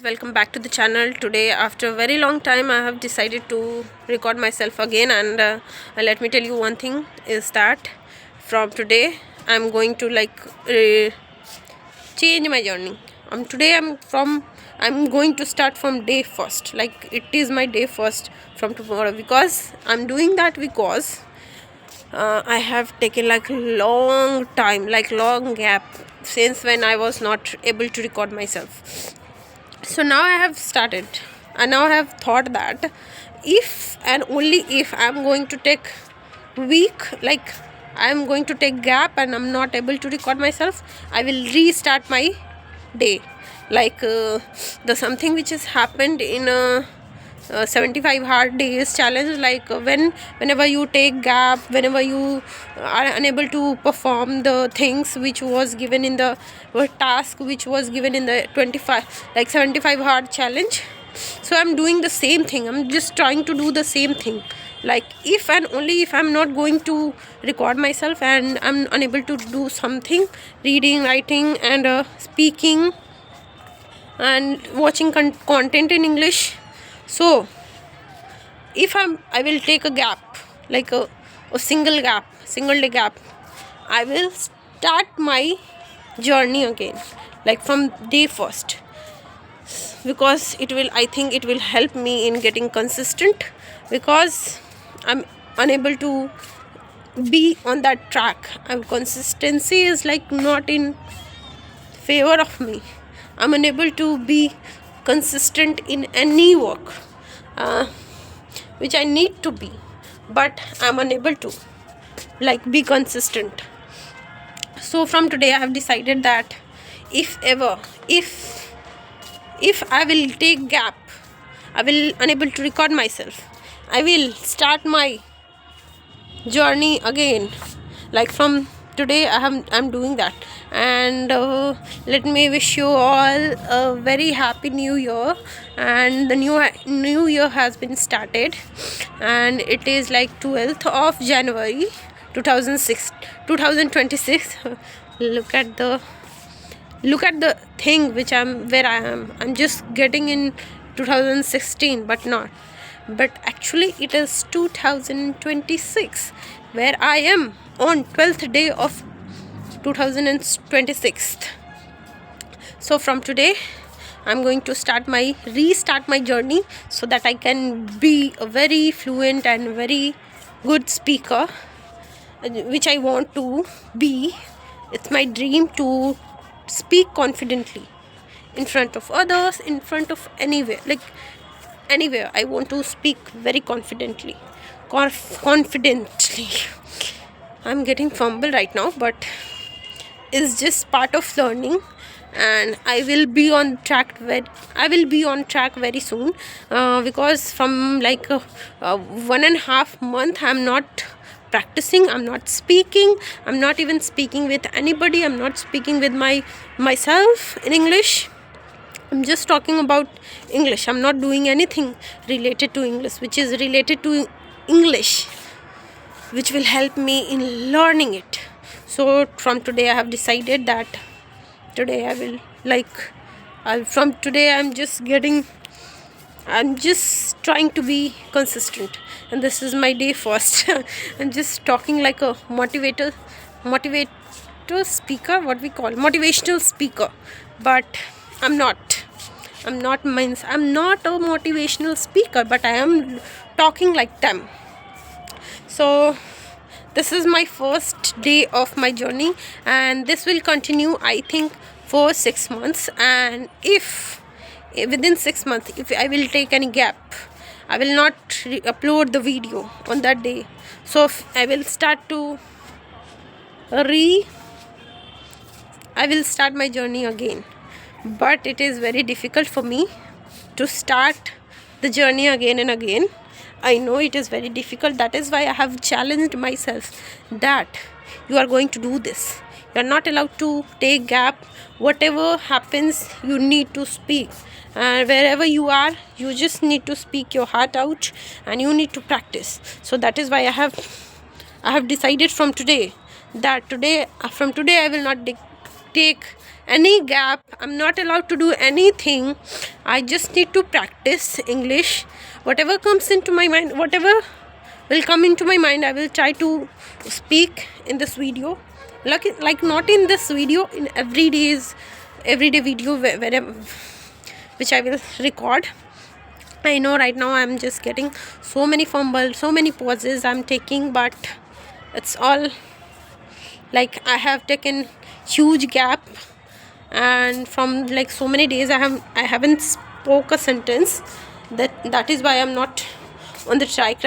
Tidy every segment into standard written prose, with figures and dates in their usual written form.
welcome back to the channel. Today after a very long time I have decided to record myself again, and let me tell you one thing is that from today I'm going to change my journey. I'm going to start from day first, like it is my day first from tomorrow, because I'm doing that because I have taken long time, long gap since when I was not able to record myself. So now I have started, and now I have thought that if and only if I'm going to take I'm going to take gap and I'm not able to record myself, I will restart my day. The something which has happened in 75 hard days challenge, whenever you take gap, whenever you are unable to perform the things which was given in the task which was given in the 75 hard challenge. So I'm doing the same thing, I'm just trying to do the same thing. If and only if I'm not going to record myself and I'm unable to do something, reading, writing and speaking and watching content in English. So if I will take a gap, a single day gap, I will start my journey again, from day first, because I think it will help me in getting consistent, because I'm unable to be on that track. Consistency is not in favor of me. I'm unable to be consistent in any work which I need to be, but I'm unable to be consistent. So from today I have decided that if I will take gap, I will unable to record myself, I will start my journey again. From today I'm doing that. And let me wish you all a very happy new year. And the new year has been started, and it is 12th of January 2026. Look at the thing which I'm just getting in 2016, but actually it is 2026, where I am on 12th day of 2026. So from today I'm going to restart my journey, so that I can be a very fluent and very good speaker, which I want to be. It's my dream to speak confidently in front of others, in front of anywhere I want to speak very confidently. I'm getting fumble right now, but it's just part of learning, and I will be on track very soon, because from 1.5 month I'm not practicing, I'm not speaking, I'm not even speaking with anybody, I'm not speaking with myself in English. I'm just talking about English. I'm not doing anything related to English, which is related to English, which will help me in learning it. So from today I have decided that today I will from today I'm just trying to be consistent, and this is my day first. I'm just talking like a motivator speaker, what we call motivational speaker, but I'm not a motivational speaker, but I am talking like them. So this is my first day of my journey, and this will continue, I think, for 6 months. And if within 6 months, if I will take any gap, I will not upload the video on that day. So I will start my journey again. But it is very difficult for me to start the journey again and again. I know it is very difficult. That is why I have challenged myself that you are going to do this. You are not allowed to take gap. Whatever happens, you need to speak. And wherever you are, you just need to speak your heart out, and you need to practice. So that is why I have decided from today that from today I will not take any gap. I'm not allowed to do anything. I just need to practice English. Whatever comes into my mind, whatever will come into my mind, I will try to speak in this video. Like not in this video, in everyday video wherever which I will record. I know right now I'm just getting so many fumbles, so many pauses I'm taking, but it's all like I have taken huge gap, and from like so many days I haven't spoke a sentence. That is why I'm not on the track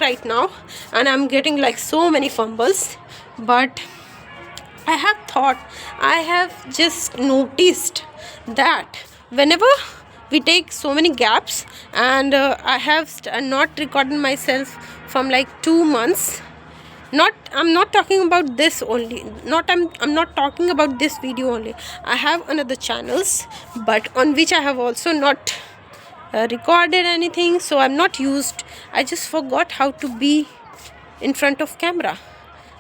right now, and I'm getting like so many fumbles. But I have just noticed that whenever we take so many gaps, and I have not recorded myself from like 2 months. I'm not talking about this only. I'm not talking about this video only. I have another channels, but on which I have also not recorded anything. So I'm not used. I just forgot how to be in front of camera.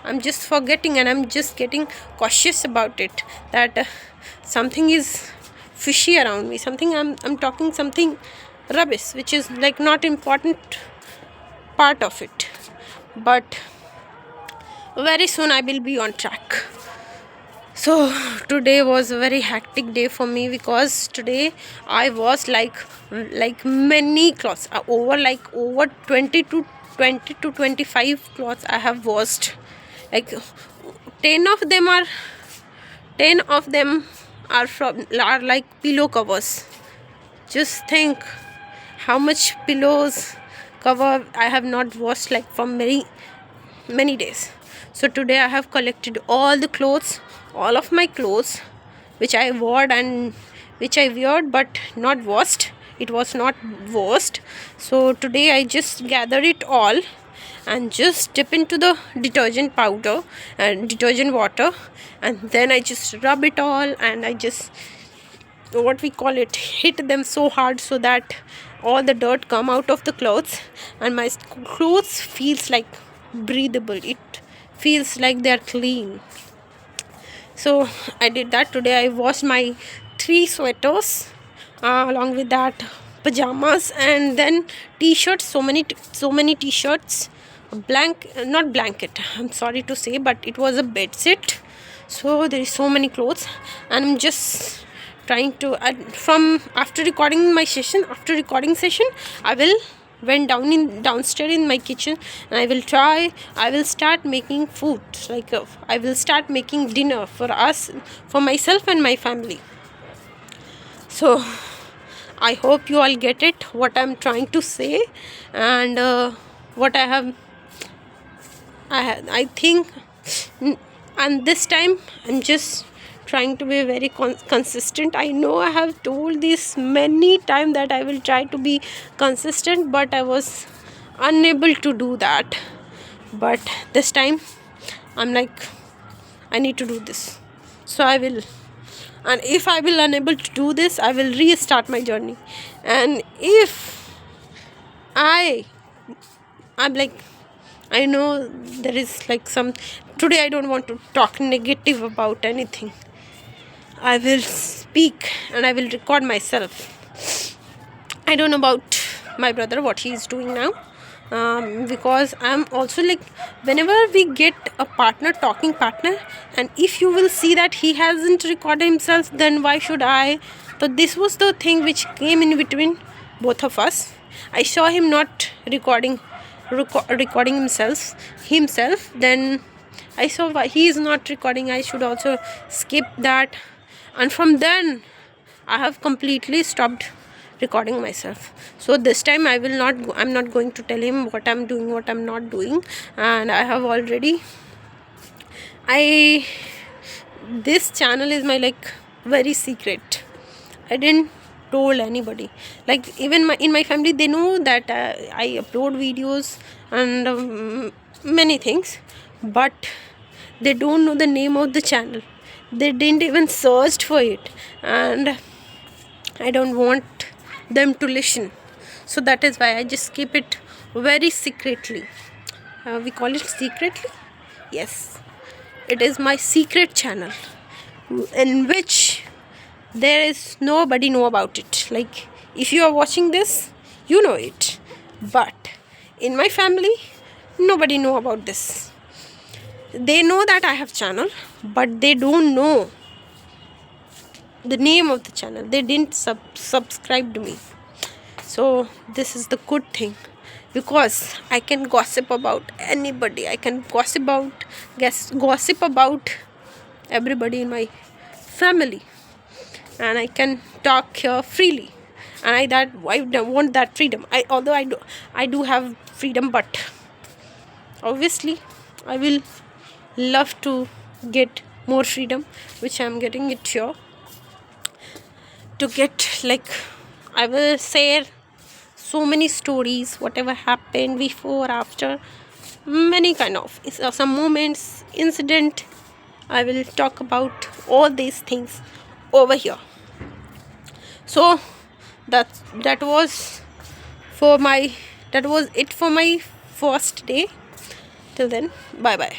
I'm just forgetting, and I'm just getting cautious about it, that something is fishy around me, something I'm talking something rubbish which is like not important part of it. But very soon I will be on track. So today was a very hectic day for me, because today I was like many clothes, over 20 to 25 clothes I have washed. Like 10 of them are like pillow covers. Just think how much pillows cover I have not washed like for many days. So today I have collected all the clothes, all of my clothes which I wore and which I wore but not washed. It was not washed. So today I just gather it all and just dip into the detergent powder and detergent water, and then I just rub it all, and I just hit them so hard so that all the dirt come out of the clothes, and my clothes feels like breathable. It feels like they are clean. So I did that today. I washed my 3 sweaters, along with that pajamas, and then t-shirts. So many t-shirts. Not blanket, I'm sorry to say, but it was a bed set. So there is so many clothes, and I'm just trying to from after recording session, I will went downstairs in my kitchen, and I will start making food. Like I will start making dinner for myself and my family. So I hope you all get it, what I'm trying to say, and what I think, and this time I'm just trying to be very consistent. I know I have told this many times that I will try to be consistent, but I was unable to do that. But this time I'm like, I need to do this. So I will. And if I will unable to do this, I will restart my journey. And if I'm like, I know there is like some, today I don't want to talk negative about anything. I will speak and I will record myself. I don't know about my brother, what he is doing now, because I'm also like, whenever we get a talking partner, and if you will see that he hasn't recorded himself, then why should I? So this was the thing which came in between both of us. I saw him not recording himself. Then I saw why he is not recording. I should also skip that, and from then I have completely stopped recording myself. So this time I'm not going to tell him what I'm doing, what I'm not doing. And I have already this channel is my like very secret. I didn't told anybody. Like even in my family, they know that I upload videos and many things, but they don't know the name of the channel. They didn't even search for it, and I don't want them to listen. So that is why I just keep it very secretly. We call it secretly. Yes, it is my secret channel in which there is nobody know about it. Like, if you are watching this, you know it, but in my family nobody know about this. They know that I have channel, but they don't know the name of the channel. They didn't subscribe to me. So this is the good thing, because I can gossip about anybody. I can gossip about everybody in my family, and I can talk here freely. And I don't want that freedom. I do have freedom, but obviously I will love to get more freedom, which I'm getting it here. To get, like, I will share so many stories, whatever happened before, after, many kind of some moments, incident. I will talk about all these things over here. So that was for my that was it for my first day. Till then, bye bye.